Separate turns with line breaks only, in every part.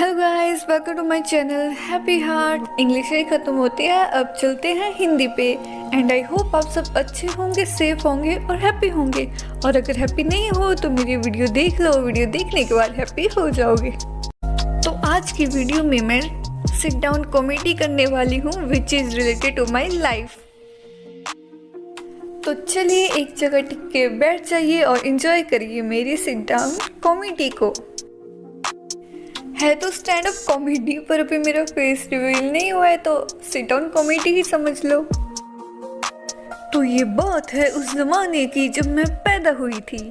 Hello guys, welcome to my channel happy heart. English ही ख़त्म होती है, अब चलते हैं हिंदी पे। एंड आई होप आप सब अच्छे होंगे, सेफ होंगे और हैप्पी होंगे। और अगर हैप्पी नहीं हो तो मेरी वीडियो देख लो, वीडियो देखने के बाद हैप्पी हो जाओगे। तो आज की वीडियो में मैं सिट डाउन कॉमेडी करने वाली हूँ which is related to my life. तो चलिए एक जगह टिक के बैठ जाइए और इन्जॉय करिए मेरी सिट डाउन कॉमेडी को। है तो स्टैंड अप कॉमेडी, पर अभी मेरा फेस रिवील नहीं हुआ है तो सिट डाउन कॉमेडी ही समझ लो। तो ये बात है उस जमाने की जब मैं पैदा हुई थी।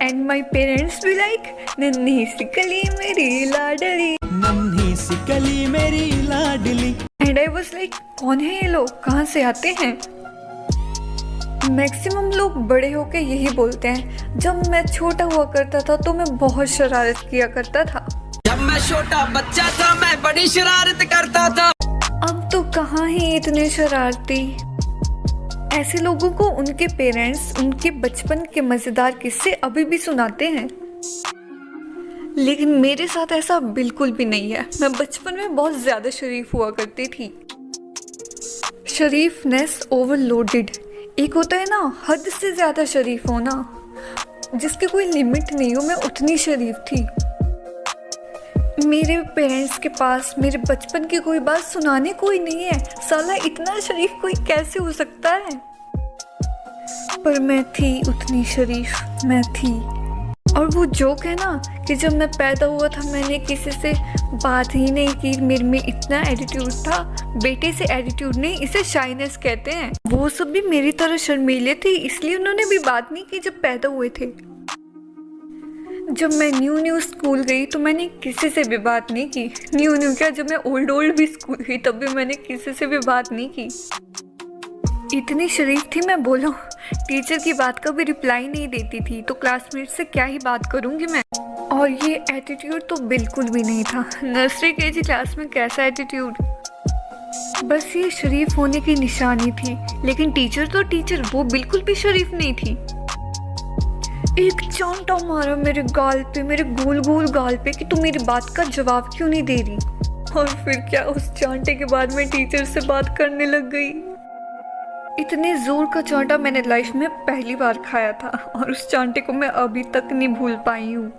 एंड माई पेरेंट्स भी लाइक नन्ही सी कली मेरी लाडली,
नन्ही सी कली मेरी लाडली।
एंड आई वाज लाइक कौन है ये लोग, कहाँ से आते हैं। मैक्सिमम लोग बड़े होके यही बोलते हैं, जब मैं छोटा हुआ करता था तो मैं बहुत शरारत किया करता था।
जब मैं छोटा बच्चा था मैं बड़ी शरारत करता था।
अब तो कहाँ ही इतने शरारती। ऐसे लोगों को उनके पेरेंट्स उनके बचपन के मज़ेदार किस्से अभी भी सुनाते हैं, लेकिन मेरे साथ ऐसा बिल्कुल भी नहीं है। मैं बचपन में बहुत ज़्यादा शरीफ हुआ करती थी। शरीफनेस ओवरलोडेड। एक होता है ना हद से ज़्यादा शरीफ होना, जिसकी कोई लिमिट नहीं हो। मैं उतनी शरीफ थी। मेरे पेरेंट्स के पास मेरे बचपन की कोई बात सुनाने कोई नहीं है। साला इतना शरीफ कोई कैसे हो सकता है। पर मैं थी उतनी शरीफ, मैं थी। और वो जोक है ना कि जब मैं पैदा हुआ था मैंने किसी से बात ही नहीं की, मेरे में इतना एटीट्यूड था। बेटे से एटीट्यूड नहीं, इसे शाइनेस कहते हैं। वो सब भी मेरी तरह शर्मीले थे, इसलिए उन्होंने भी बात नहीं की जब पैदा हुए थे। जब मैं न्यू स्कूल गई तो मैंने किसी से भी बात नहीं की। न्यू क्या, जब मैं ओल्ड भी स्कूल गई तब भी मैंने किसी से भी बात नहीं की। इतनी शरीफ थी मैं, बोलो टीचर की बात का भी रिप्लाई नहीं देती थी, तो क्लासमेट से क्या ही बात करूंगी मैं। और ये एटीट्यूड तो बिल्कुल भी नहीं था। नर्सरी केजी क्लास में कैसा एटीट्यूड, बस ये शरीफ होने की निशानी थी। लेकिन टीचर वो बिल्कुल भी शरीफ नहीं थी। एक चांटा मारा मेरे गाल पे, मेरे गोल गोल गाल पे, कि तू मेरी बात का जवाब क्यों नहीं दे रही। और फिर क्या, उस चांटे के बाद मैं टीचर से बात करने लग गई। इतने जोर का चांटा मैंने लाइफ में पहली बार खाया था, और उस चांटे को मैं अभी तक नहीं भूल पाई हूँ।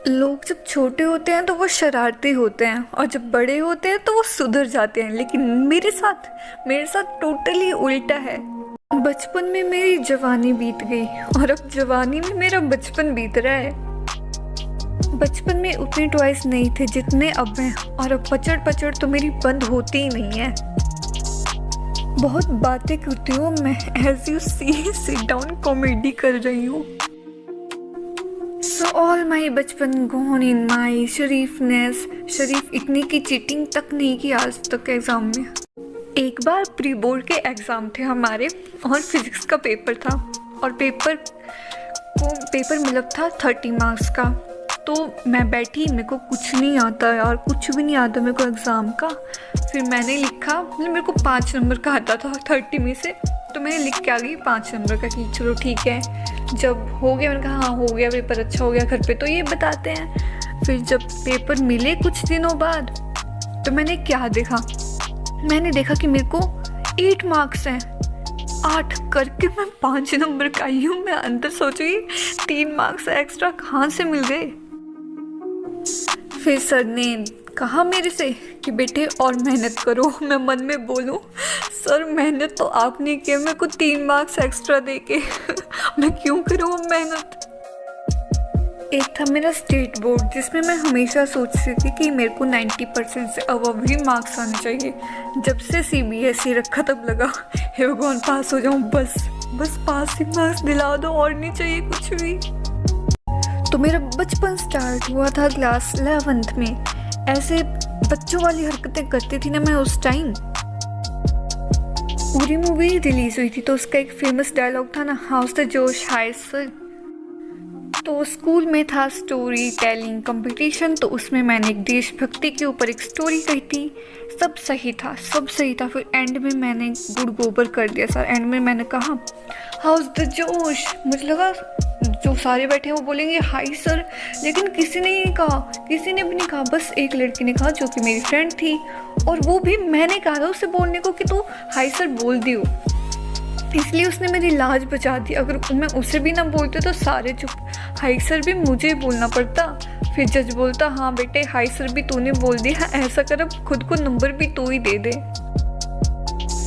लोग जब छोटे होते हैं तो वो शरारती होते हैं, और जब बड़े होते हैं तो वो सुधर जाते हैं। लेकिन मेरे साथ टोटली उल्टा है। बचपन में मेरी जवानी बीत गई और अब जवानी में मेरा बचपन बीत रहा है। बचपन में उतने टॉयज नहीं थे जितने अब हैं, और अब पचड़ तो मेरी बंद होती ही नहीं है। बहुत बातें करती हूँ मैं, as you see sit down comedy कर रही हूँ। सो ऑल माई बचपन गॉन इन माई शरीफनेस। शरीफ इतनी की चीटिंग तक नहीं की आज तक एग्जाम में। एक बार प्री बोर्ड के एग्ज़ाम थे हमारे, और फिजिक्स का पेपर था, और पेपर मतलब था 30 मार्क्स का। तो मैं बैठी, मेरे को कुछ नहीं आता यार, कुछ भी नहीं आता मेरे को एग्ज़ाम का। फिर मैंने लिखा, मतलब मेरे को 5 नंबर का आता था 30 में से, तो मैंने लिख के आ गई 5 नंबर का कि चलो ठीक है। जब हो गया मैंने कहा हाँ हो गया, पेपर अच्छा हो गया, घर पे तो ये बताते हैं। फिर जब पेपर मिले कुछ दिनों बाद, तो मैंने क्या देखा, मैंने देखा कि मेरे को 8 मार्क्स हैं। 8 करके मैं 5 नंबर का आई हूँ। मैं अंदर सोच रही 3 मार्क्स एक्स्ट्रा कहाँ से मिल गए। फिर सर ने कहा मेरे से कि बेटे और मेहनत करो। मैं मन में बोलूं, सर मेहनत तो आपने किया, मेरे को 3 मार्क्स एक्स्ट्रा देके मैं क्यों करूँ मेहनत। एक था मेरा स्टेट बोर्ड, जिसमें मैं हमेशा सोचती थी कि मेरे को 90% से अबव ही मार्क्स आने चाहिए। जब से CBSE रखा तब लगा हे भगवान पास हो जाऊँ, बस पास ही मार्क्स दिला दो, और नहीं चाहिए कुछ भी। तो मेरा बचपन स्टार्ट हुआ था क्लास 11th में। ऐसे बच्चों वाली हरकतें करती थी ना मैं उस टाइम। पूरी मूवी रिलीज हुई थी तो उसका एक फेमस डायलॉग था ना, हाउस द जोश हाई सर। तो स्कूल में था स्टोरी टेलिंग कंपटीशन, तो उसमें मैंने एक देशभक्ति के ऊपर एक स्टोरी कही थी। सब सही था, सब सही था। फिर एंड में मैंने गुड़ गोबर कर दिया सर। एंड में मैंने कहा हाउस द जोश। मुझे लगा जो सारे बैठे हैं वो बोलेंगे हाय सर, लेकिन किसी ने नहीं कहा, किसी ने भी नहीं कहा। बस एक लड़की ने कहा जो कि मेरी फ्रेंड थी, और वो भी मैंने कहा था उसे बोलने को कि तू हाय सर बोल दियो, इसलिए उसने मेरी लाज बचा दी। अगर मैं उसे भी ना बोलती तो सारे चुप, हाय सर भी मुझे ही बोलना पड़ता। फिर जज बोलता हाँ बेटे हाय सर भी तूने बोल दिया, ऐसा कर अब खुद को नंबर भी तू ही दे दे।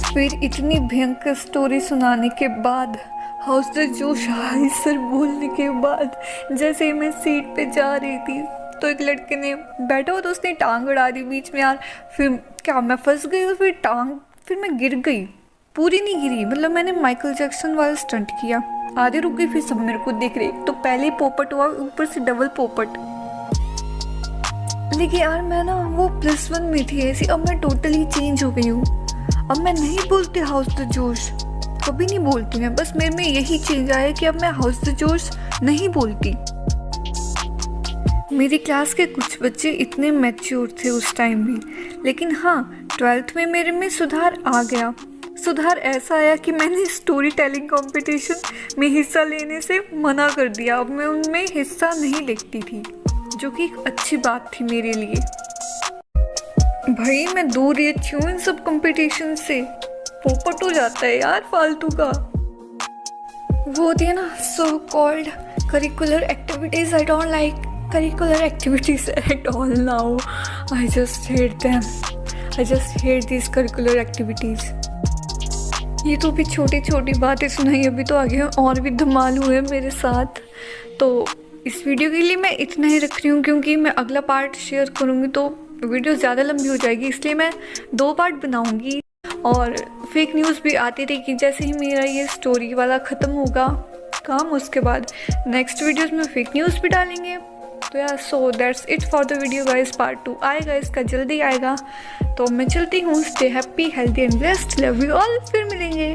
फिर इतनी भयंकर स्टोरी सुनाने के बाद, हाउस द जोश हाय सर बोलने के बाद, जैसे ही मैं सीट पे जा रही थी तो एक लड़के ने बैठा हुआ, तो उसने टांग अड़ा दी बीच में यार। फिर क्या मैं फंस गई, और फिर मैं गिर गई। पूरी नहीं गिरी, मतलब मैंने माइकल जैक्सन वाला स्टंट किया। आधे रुक गई, फिर सब मेरे को देख रहे। तो पहले ही पोपट हुआ, ऊपर से डबल पोपट। लेकिन यार मैं ना वो +1 में थी ऐसी, अब मैं टोटली चेंज हो गई हूँ। अब मैं नहीं बोलती हाउस द जोश, कभी नहीं बोलती मैं। बस मेरे में यही चेंज आया कि अब मैं हाउस द जोश नहीं बोलती। मेरी क्लास के कुछ बच्चे इतने मैच्योर थे उस टाइम भी, लेकिन हाँ 12th में मेरे में सुधार आ गया। सुधार ऐसा आया कि मैंने स्टोरी टेलिंग कंपटीशन में हिस्सा लेने से मना कर दिया। अब मैं उनमें हिस्सा नहीं लेती थी, जो कि एक अच्छी बात थी मेरे लिए। भाई मैं दूर रहती हूँ इन सब कंपटीशन से, पोपट हो जाता है यार फालतू का। वो होती है ना so called curricular activities, I don't like curricular activities at all now. I just hate them, I just hate this curricular activities. ये तो भी छोटी छोटी बातें सुनाई, अभी तो आगे और भी धमाल हुए मेरे साथ। तो इस वीडियो के लिए मैं इतना ही रख रही हूँ, क्योंकि मैं अगला पार्ट शेयर करूँगी तो वीडियो ज़्यादा लंबी हो जाएगी, इसलिए मैं 2 पार्ट बनाऊँगी। और फेक न्यूज़ भी आती रहेगी, जैसे ही मेरा ये स्टोरी वाला ख़त्म होगा काम, उसके बाद नेक्स्ट वीडियोज़ में फेक न्यूज़ भी डालेंगे। तो यार so that's it for the video guys. Part 2 आएगा, इसका जल्दी आएगा। तो मैं चलती हूँ, stay happy healthy and blessed, love you all, फिर मिलेंगे।